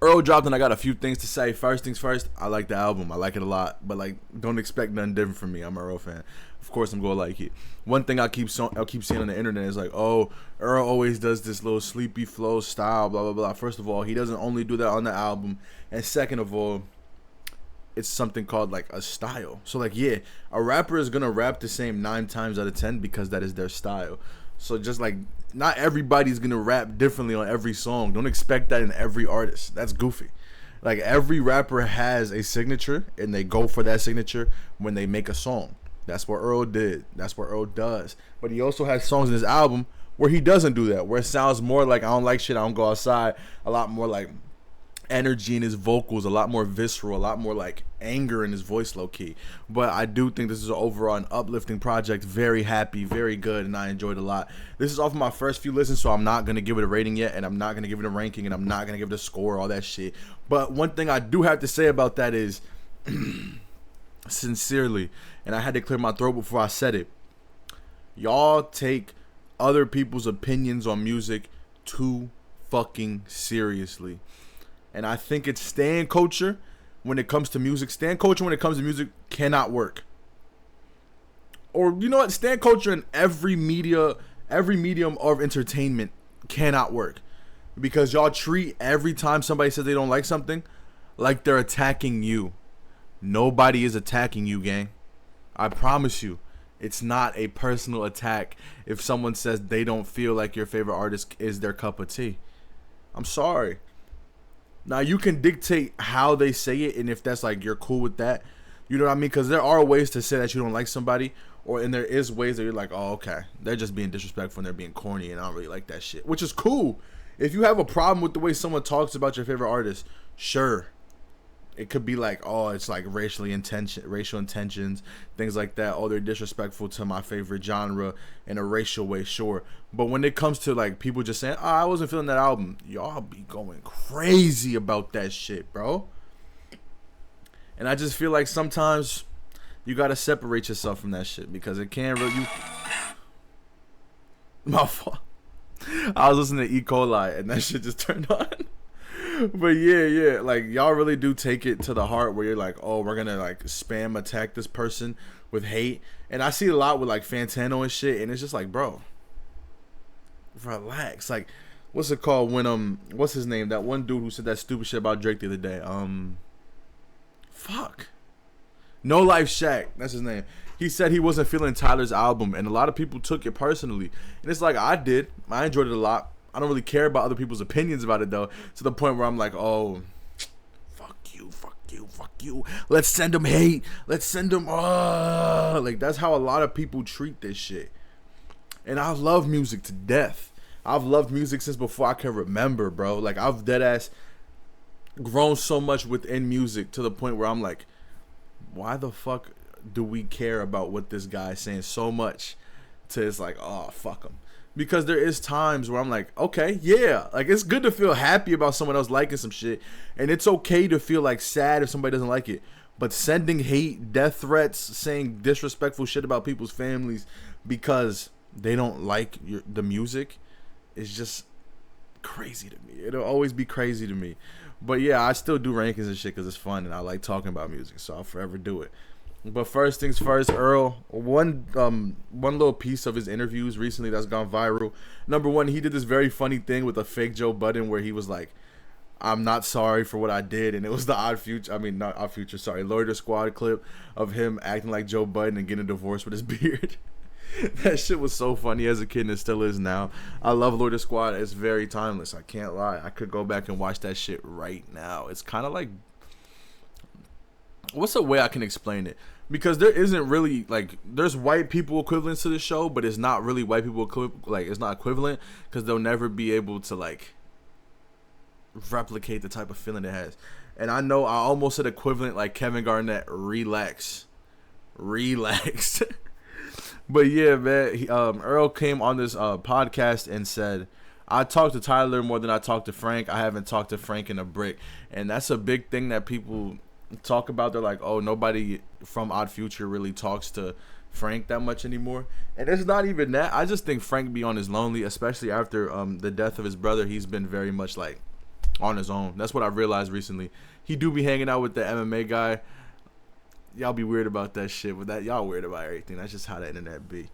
Earl dropped, and I got a few things to say. First things first, I like the album. I like it a lot, but like, don't expect nothing different from me. I'm an Earl fan. Of course, I'm gonna like it. One thing I'll keep seeing on the internet is like, oh, Earl always does this little sleepy flow style, blah blah blah. First of all, he doesn't only do that on the album, and second of all, it's something called like a style. So like, yeah, a rapper is gonna rap the same 9 times out of 10 because that is their style. So just like, not everybody's gonna rap differently on every song. Don't expect that in every artist. That's goofy. Like, every rapper has a signature, and they go for that signature when they make a song. That's what Earl did. That's what Earl does. But he also has songs in his album where he doesn't do that, where it sounds more like I don't like shit, I don't go outside, a lot more like energy in his vocals, a lot more visceral, a lot more like anger in his voice, low key. But I do think this is overall an uplifting project. Very happy, very good, and I enjoyed it a lot. This is off of my first few listens, so I'm not gonna give it a rating yet, and I'm not gonna give it a ranking, and I'm not gonna give it a score, all that shit. But one thing I do have to say about that is sincerely, and I had to clear my throat before I said it, y'all take other people's opinions on music too fucking seriously. And I think it's stan culture when it comes to music. Stan culture when it comes to music cannot work. Or, you know what? Stan culture in every medium of entertainment cannot work. Because y'all treat every time somebody says they don't like something like they're attacking you. Nobody is attacking you, gang. I promise you. It's not a personal attack if someone says they don't feel like your favorite artist is their cup of tea. I'm sorry. Now, you can dictate how they say it, and if that's like you're cool with that, you know what I mean? Because there are ways to say that you don't like somebody, and there is ways that you're like, oh, okay, they're just being disrespectful and they're being corny, and I don't really like that shit, which is cool. If you have a problem with the way someone talks about your favorite artist, sure. It could be like, oh, it's like racial intentions, things like that. Oh, they're disrespectful to my favorite genre in a racial way, sure. But when it comes to like people just saying, oh, I wasn't feeling that album, y'all be going crazy about that shit, bro. And I just feel like sometimes you gotta separate yourself from that shit because it can't really. My fault. I was listening to E. coli and that shit just turned on. But yeah, like, y'all really do take it to the heart where you're like, oh, we're gonna like spam attack this person with hate. And I see it a lot with like Fantano and shit, and it's just like, bro, relax. Like, what's it called when what's his name, that one dude who said that stupid shit about Drake the other day, fuck, No Life Shaq, that's his name. He said he wasn't feeling Tyler's album, and a lot of people took it personally, and it's like, I enjoyed it a lot. I don't really care about other people's opinions about it, though, to the point where I'm like, oh, fuck you. Let's send them hate. Let's send them, like, that's how a lot of people treat this shit. And I love music to death. I've loved music since before I can remember, bro. Like, I've deadass grown so much within music to the point where I'm like, why the fuck do we care about what this guy's saying so much to it's like, oh, fuck him. Because there is times where I'm like, okay, yeah, like, it's good to feel happy about someone else liking some shit, and it's okay to feel like sad if somebody doesn't like it. But sending hate, death threats, saying disrespectful shit about people's families because they don't like the music is just crazy to me. It'll always be crazy to me. But yeah, I still do rankings and shit because it's fun and I like talking about music, so I'll forever do it. But first things first, Earl, one little piece of his interviews recently that's gone viral. Number one, he did this very funny thing with a fake Joe Budden where he was like, I'm not sorry for what I did. And it was the Loiter Squad clip of him acting like Joe Budden and getting a divorce with his beard. That shit was so funny as a kid and it still is now. I love Loiter Squad. It's very timeless. I can't lie. I could go back and watch that shit right now. It's kind of like, what's a way I can explain it? Because there isn't really, like, there's white people equivalents to the show, but it's not really white people, it's not equivalent because they'll never be able to, like, replicate the type of feeling it has. And I know I almost said equivalent like Kevin Garnett, relax. But yeah, man, Earl came on this podcast and said, I talked to Tyler more than I talked to Frank. I haven't talked to Frank in a brick. And that's a big thing that people talk about. They're like, oh, nobody from Odd Future really talks to Frank that much anymore. And it's not even that. I just think Frank be on his lonely, especially after the death of his brother. He's been very much like, on his own. That's what I realized recently. He do be hanging out with the MMA guy. Y'all be weird about that shit, but that y'all weird about everything. That's just how the internet be.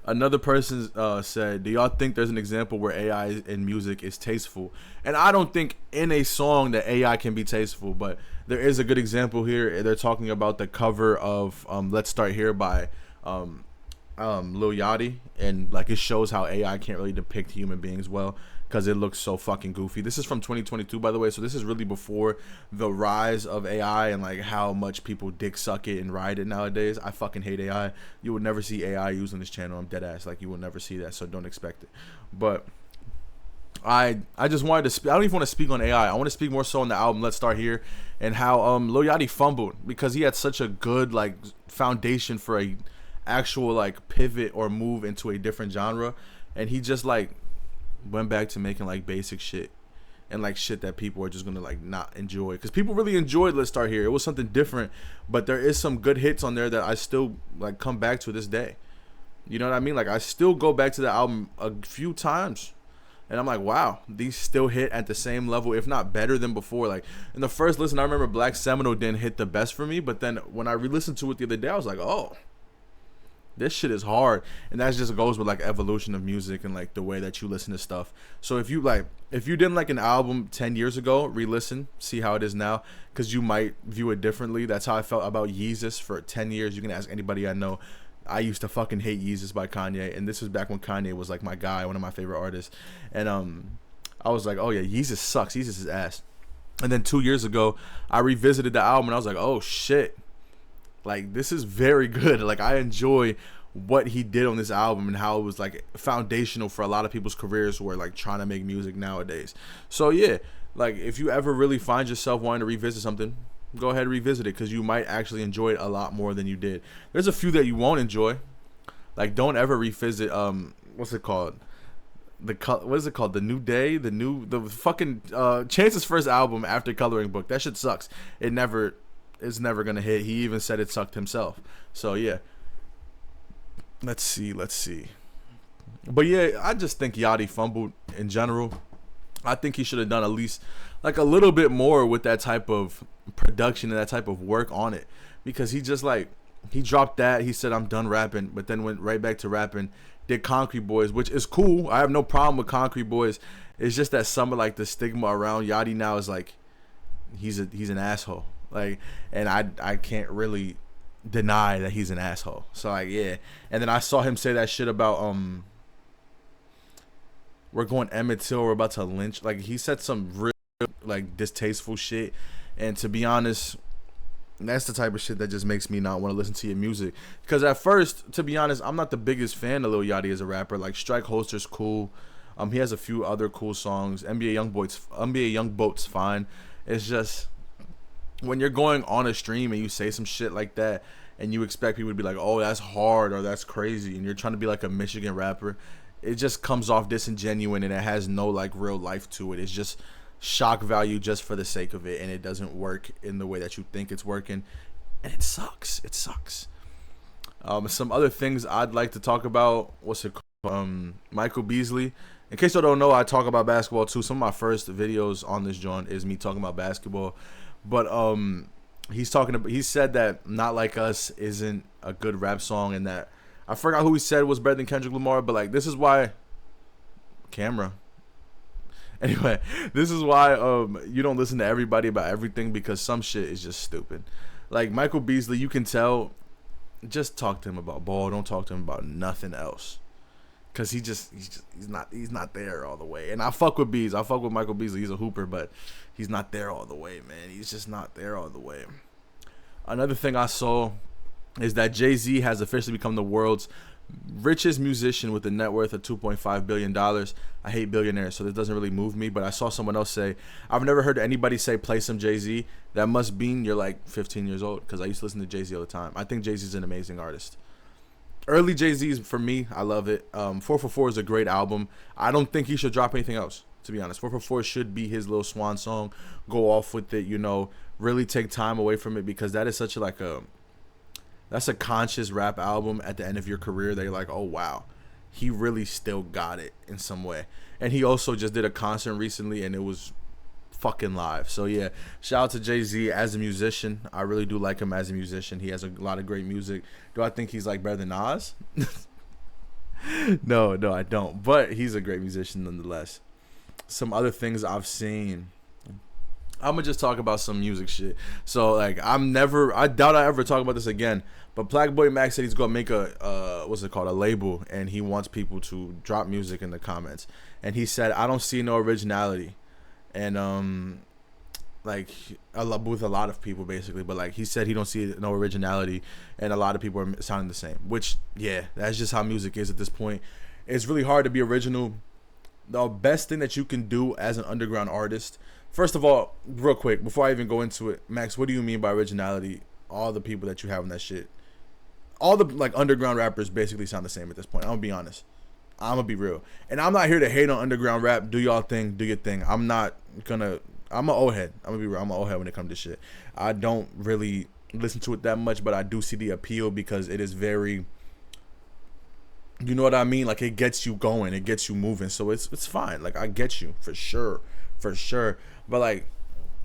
Another person said, do y'all think there's an example where AI in music is tasteful? And I don't think in a song that AI can be tasteful, but there is a good example here. They're talking about the cover of Let's Start Here by Lil Yachty, and like it shows how AI can't really depict human beings well because it looks so fucking goofy. This is from 2022, by the way, so this is really before the rise of AI and like how much people dick suck it and ride it nowadays. I fucking hate AI. You would never see AI used on this channel. I'm dead ass. Like, you will never see that, so don't expect it. But I just wanted to I don't even want to speak on AI. I want to speak more so on the album Let's Start Here, and how Lil Yachty fumbled because he had such a good like foundation for a actual like pivot or move into a different genre, and he just like went back to making like basic shit and like shit that people are just gonna like not enjoy, because people really enjoyed Let's Start Here. It was something different, but there is some good hits on there that I still like come back to this day. You know what I mean? Like, I still go back to the album a few times and I'm like, wow, these still hit at the same level, if not better than before. Like, in the first listen, I remember Black Seminole didn't hit the best for me, but then when I re-listened to it the other day, I was like, oh, this shit is hard. And that just goes with like evolution of music and like the way that you listen to stuff. So if you didn't like an album 10 years ago, re-listen, see how it is now, because you might view it differently. That's how I felt about Yeezus for 10 years. You can ask anybody I know. I used to fucking hate Yeezus by Kanye, and this was back when Kanye was like my guy, one of my favorite artists. And I was like, oh yeah, Yeezus sucks, Yeezus is ass. And then 2 years ago, I revisited the album and I was like, oh shit, like, this is very good. Like, I enjoy what he did on this album and how it was like foundational for a lot of people's careers who are like trying to make music nowadays. So yeah, like, if you ever really find yourself wanting to revisit something, go ahead and revisit it, because you might actually enjoy it a lot more than you did. There's a few that you won't enjoy. Like, don't ever revisit what's it called? What is it called? The New Day? The fucking Chance's first album after Coloring Book. That shit sucks. It's never gonna hit. He even said it sucked himself. So yeah. Let's see. But yeah, I just think Yachty fumbled in general. I think he should have done at least like a little bit more with that type of production and that type of work on it, because he just like, he dropped that, he said I'm done rapping, but then went right back to rapping, did Concrete Boys, which is cool. I have no problem with Concrete Boys. It's just that some of like the stigma around Yachty now is like he's an asshole. Like, and I can't really deny that he's an asshole. So like, yeah. And then I saw him say that shit about we're going Emmett Till, we're about to lynch. Like, he said some real like distasteful shit, and to be honest, that's the type of shit that just makes me not want to listen to your music. Because at first, to be honest, I'm not the biggest fan of Lil Yachty as a rapper. Like, Strike Holster's cool. He has a few other cool songs. NBA Youngboat's fine. It's just when you're going on a stream and you say some shit like that, and you expect people to be like, oh, that's hard or that's crazy, and you're trying to be like a Michigan rapper, it just comes off disingenuous, and it has no like real life to it. It's just shock value just for the sake of it, and it doesn't work in the way that you think it's working, and it sucks. Some other things I'd like to talk about. What's it called? Michael Beasley. In case you don't know, I talk about basketball too. Some of my first videos on this joint is me talking about basketball. But he said that Not Like Us isn't a good rap song, and that I forgot who he said was better than Kendrick Lamar, but like, this is why Anyway, this is why you don't listen to everybody about everything, because some shit is just stupid. Like, Michael Beasley, you can tell, just talk to him about ball. Don't talk to him about nothing else, cause he's not there all the way. And I fuck with Bees. I fuck with Michael Beasley. He's a hooper, but he's not there all the way, man. He's just not there all the way. Another thing I saw is that Jay-Z has officially become the world's richest musician with a net worth of $2.5 billion. I hate billionaires, so this doesn't really move me, but I saw someone else say, I've never heard anybody say play some Jay-Z. That must mean you're like 15 years old, because I used to listen to Jay-Z all the time. I think Jay-Z's an amazing artist. Early Jay-Z's, for me, I love it. 444 is a great album. I don't think he should drop anything else, to be honest. 444 should be his little swan song. Go off with it, really take time away from it, because that is such that's a conscious rap album at the end of your career that you're like, oh wow, he really still got it in some way. And he also just did a concert recently, and it was fucking live. So yeah, shout out to Jay-Z as a musician. I really do like him as a musician. He has a lot of great music. Do I think he's like better than Nas? No, I don't. But he's a great musician nonetheless. Some other things I've seen. I'm gonna just talk about some music shit. So like, I doubt I ever talk about this again. But Black Boy Max said he's gonna make a what's it called, a label, and he wants people to drop music in the comments. And he said, I don't see no originality, and like with a lot of people basically. But like he said, he don't see no originality, and a lot of people are sounding the same. Which yeah, that's just how music is at this point. It's really hard to be original. The best thing that you can do as an underground artist. First of all, real quick, before I even go into it, Max, what do you mean by originality? All the people that you have in that shit, all the like underground rappers basically sound the same at this point. I'm gonna be honest. I'm gonna be real, and I'm not here to hate on underground rap. Do y'all thing, do your thing. I'm an old head. I'm gonna be real. I'm an old head when it comes to shit. I don't really listen to it that much, but I do see the appeal because it is very, you know what I mean? Like, it gets you going, it gets you moving. So it's fine. Like, I get you for sure. But like,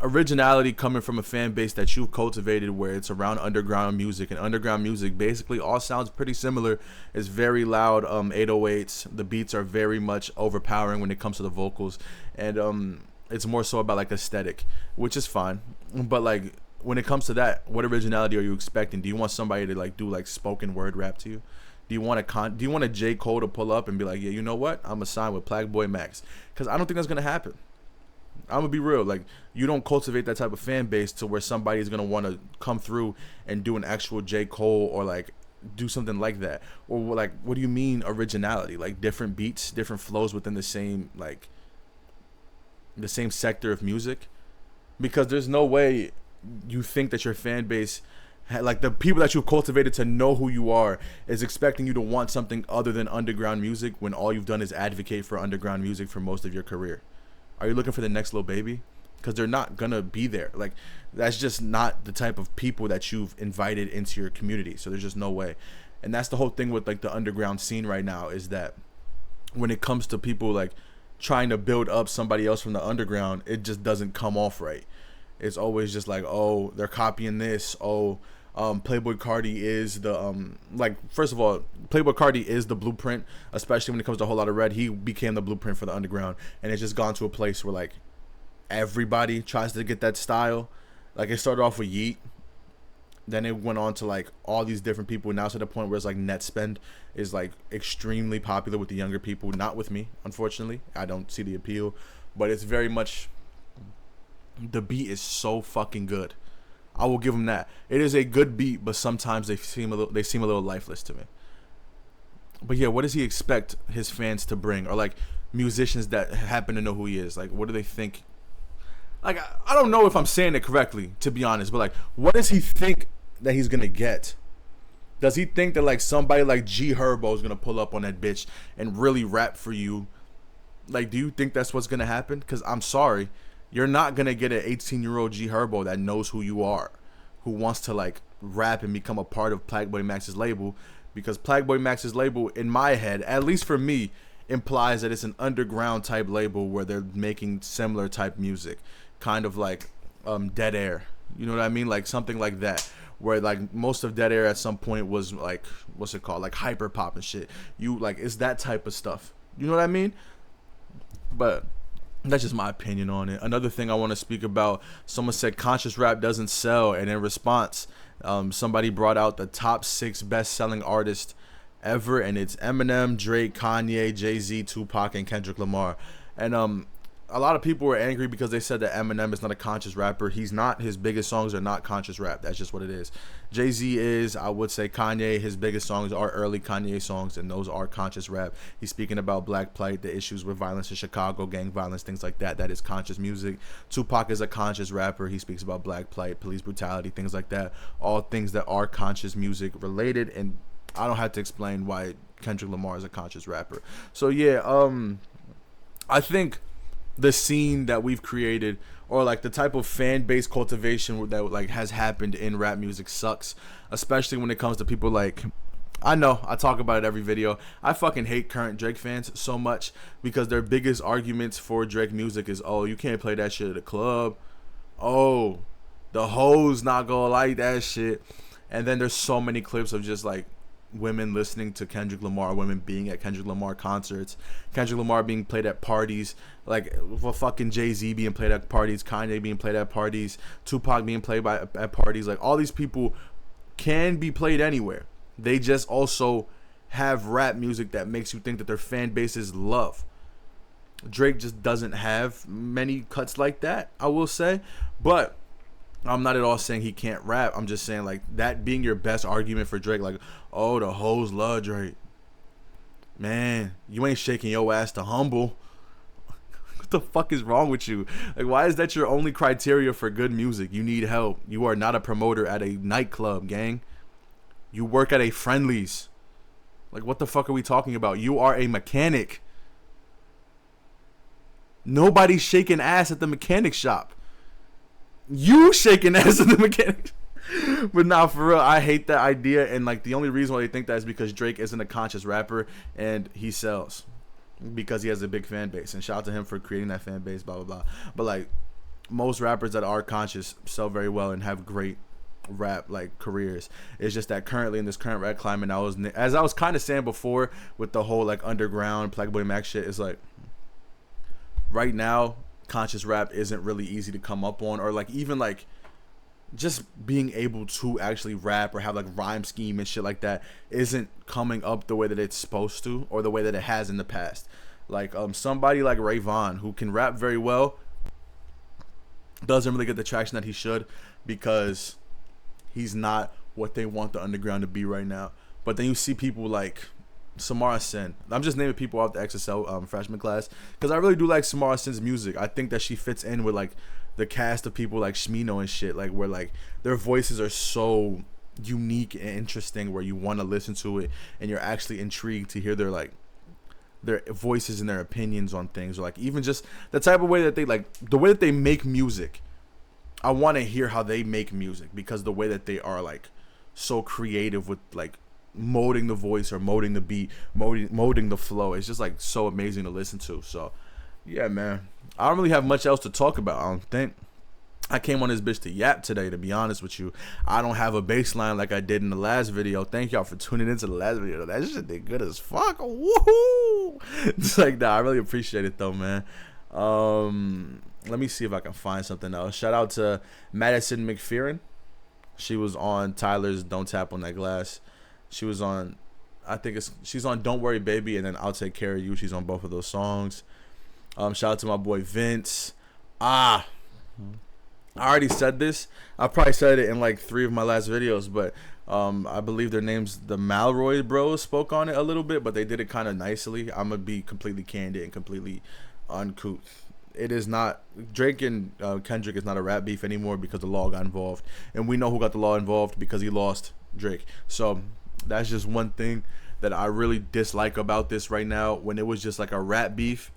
originality coming from a fan base that you've cultivated where it's around underground music, and underground music basically all sounds pretty similar. It's very loud 808s. The beats are very much overpowering when it comes to the vocals, and it's more so about like aesthetic, which is fine. But like, when it comes to that, what originality are you expecting? Do you want somebody to like do like spoken word rap to you? Do you want a J. Cole to pull up and be like, yeah, you know what, I'm gonna sign with Black Boy Max? Because I don't think that's gonna happen. I'm gonna be real. Like, you don't cultivate that type of fan base to where somebody is gonna want to come through and do an actual J. Cole or like do something like that. Or like, what do you mean originality? Like different beats, different flows within the same sector of music? Because there's no way you think that your fan base, like the people that you've cultivated to know who you are, is expecting you to want something other than underground music when all you've done is advocate for underground music for most of your career. Are you looking for the next Lil Baby? Because they're not gonna be there. Like, that's just not the type of people that you've invited into your community. So there's just no way. And that's the whole thing with like the underground scene right now, is that when it comes to people like trying to build up somebody else from the underground, it just doesn't come off right. It's always just like, oh, they're copying this. Oh, Playboy Cardi is the first of all, Playboy Cardi is the blueprint, especially when it comes to a whole lot of red. He became the blueprint for the underground, and it's just gone to a place where like everybody tries to get that style. Like, it started off with Yeet, then it went on to like all these different people. Now it's at the point where it's like net spend is like extremely popular with the younger people. Not with me, unfortunately. I don't see the appeal, but it's very much, the beat is so fucking good. I will give him that. It is a good beat, but sometimes they seem a little lifeless to me. But yeah, what does he expect his fans to bring, or like musicians that happen to know who he is? Like, what do they think? Like, I don't know if I'm saying it correctly, to be honest, but like, what does he think that he's gonna get? Does he think that like somebody like G Herbo is gonna pull up on that bitch and really rap for you? Like, do you think that's what's gonna happen? Because I'm sorry, you're not gonna get an 18-year-old G Herbo that knows who you are, who wants to like rap and become a part of Black Boy Max's label. Because Black Boy Max's label, in my head, at least for me, implies that it's an underground type label where they're making similar type music, kind of like Dead Air. You know what I mean? Like something like that, where like most of Dead Air at some point was like, what's it called, like hyper pop and shit. You like, it's that type of stuff. You know what I mean? But that's just my opinion on it. Another thing I want to speak about, someone said conscious rap doesn't sell, and in response, somebody brought out the top 6 best-selling artists ever, and it's Eminem, Drake, Kanye, Jay-Z, Tupac, and Kendrick Lamar. And a lot of people were angry because they said that Eminem is not a conscious rapper. He's not. His biggest songs are not conscious rap. That's just what it is. Jay-Z is. I would say Kanye, his biggest songs are early Kanye songs, and those are conscious rap. He's speaking about black plight, the issues with violence in Chicago, gang violence, things like that. That is conscious music. Tupac is a conscious rapper. He speaks about black plight, police brutality, things like that. All things that are conscious music related, and I don't have to explain why Kendrick Lamar is a conscious rapper. So yeah, I think the scene that we've created, or like the type of fan base cultivation that like has happened in rap music, sucks, especially when it comes to people like I know I talk about it every video. I fucking hate current Drake fans so much because their biggest arguments for Drake music is, oh, you can't play that shit at a club. Oh, the hoes not gonna like that shit. And then there's so many clips of just like women listening to Kendrick Lamar, women being at Kendrick Lamar concerts, Kendrick Lamar being played at parties, like fucking Jay-Z being played at parties, Kanye being played at parties, Tupac being played at parties. Like, all these people can be played anywhere. They just also have rap music that makes you think that their fan bases love. Drake just doesn't have many cuts like that, I will say. But I'm not at all saying he can't rap. I'm just saying, like, that being your best argument for Drake, like, oh, the hoes love Drake. Man, you ain't shaking your ass to humble. What the fuck is wrong with you? Like, why is that your only criteria for good music? You need help. You are not a promoter at a nightclub, gang. You work at a Friendlies. Like, what the fuck are we talking about? You are a mechanic. Nobody's shaking ass at the mechanic shop. You shaking ass at the mechanic. But nah, for real, I hate that idea. And like, the only reason why they think that is because Drake isn't a conscious rapper and he sells because he has a big fan base. And shout out to him for creating that fan base, blah blah blah. But like, most rappers that are conscious sell very well and have great rap like careers. It's just that currently in this current rap climate, as I was kind of saying before with the whole like underground Playboy Mac shit, it's like right now conscious rap isn't really easy to come up on, or like even like just being able to actually rap or have like rhyme scheme and shit like that isn't coming up the way that it's supposed to, or the way that it has in the past. Like somebody like Ray Vaughn, who can rap very well, doesn't really get the traction that he should because he's not what they want the underground to be right now. But then you see people like Samara Sin. I'm just naming people off the XSL freshman class because I really do like Samara Sin's music. I think that she fits in with like the cast of people like Shmino and shit, like where like their voices are so unique and interesting where you want to listen to it and you're actually intrigued to hear their like their voices and their opinions on things, or like even just the type of way that they like the way that they make music. I want to hear how they make music because the way that they are like so creative with like molding the voice or molding the beat, molding the flow. It's just like so amazing to listen to. So yeah, man, I don't really have much else to talk about. I don't think. I came on this bitch to yap today, to be honest with you. I don't have a baseline like I did in the last video. Thank y'all for tuning into the last video. That shit did good as fuck. Woohoo! It's like, nah, I really appreciate it though, man. Let me see if I can find something else. Shout out to Madison McFerrin. She was on Tyler's Don't Tap on That Glass. She was on, she's on Don't Worry Baby and then I'll Take Care of You. She's on both of those songs. Shout out to my boy Vince. I already said this. I probably said it in like 3 of my last videos, but I believe their names, the Malroy Bros, spoke on it a little bit, but they did it kind of nicely. I'm gonna be completely candid and completely uncouth. It is not, Drake and Kendrick is not a rap beef anymore because the law got involved, and we know who got the law involved because he lost Drake. So that's just one thing that I really dislike about this right now. When it was just like a rap beef,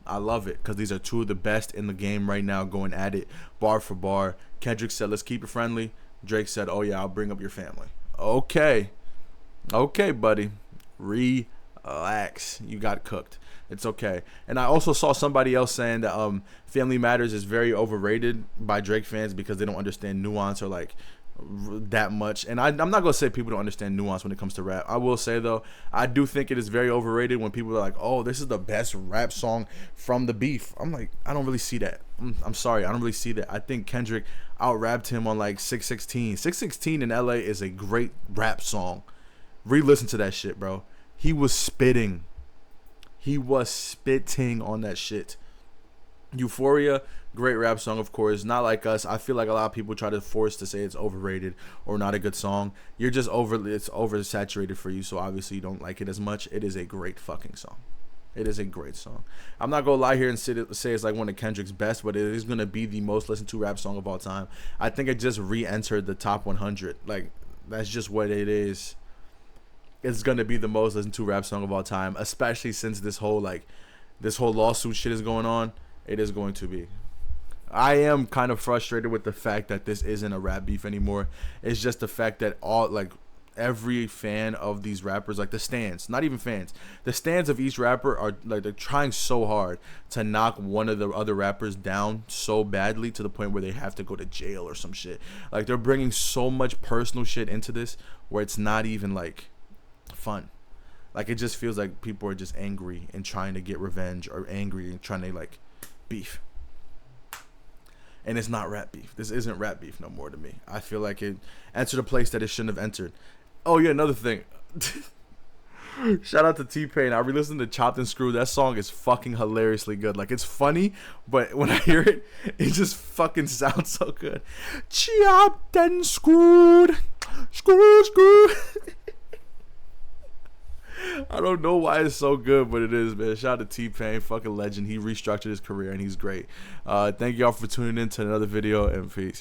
I love it because these are 2 of the best in the game right now going at it bar for bar. Kendrick said, let's keep it friendly. Drake said, oh yeah, I'll bring up your family. Okay, buddy, relax. You got cooked. It's okay. And I also saw somebody else saying that Family Matters is very overrated by Drake fans because they don't understand nuance or like that much. And I'm not gonna say people don't understand nuance when it comes to rap. I will say though, I do think it is very overrated when people are like, oh, this is the best rap song from the beef. I'm like, I don't really see that. I'm sorry, I don't really see that. I think Kendrick out-rapped him on like 616. 616 in LA is a great rap song. Re-listen to that shit, bro. He was spitting on that shit. Euphoria, great rap song, of course. Not like us. I feel like a lot of people try to force to say it's overrated or not a good song. You're just it's oversaturated for you, so obviously you don't like it as much. It is a great fucking song. It is a great song. I'm not gonna lie here and say it's like one of Kendrick's best, but it is gonna be the most listened to rap song of all time. I think it just re-entered the top 100. Like, that's just what it is. It's gonna be the most listened to rap song of all time, especially since this whole lawsuit shit is going on. It is going to be. I am kind of frustrated with the fact that this isn't a rap beef anymore. It's just the fact that every fan of these rappers, like the stands, not even fans, the stands of each rapper are like, they're trying so hard to knock one of the other rappers down so badly to the point where they have to go to jail or some shit. Like they're bringing so much personal shit into this where it's not even like fun. Like it just feels like people are just angry and trying to get revenge, or angry and trying to like beef. And it's not rap beef. This isn't rap beef no more to me. I feel like it entered a place that it shouldn't have entered. Oh yeah, another thing. Shout out to T-Pain. I re-listened to Chopped and Screwed. That song is fucking hilariously good. Like it's funny, but when I hear it, it just fucking sounds so good. Chopped and screwed, screwed. I don't know why it's so good, but it is, man. Shout out to T-Pain, fucking legend. He restructured his career and he's great. Thank y'all for tuning in to another video, and peace.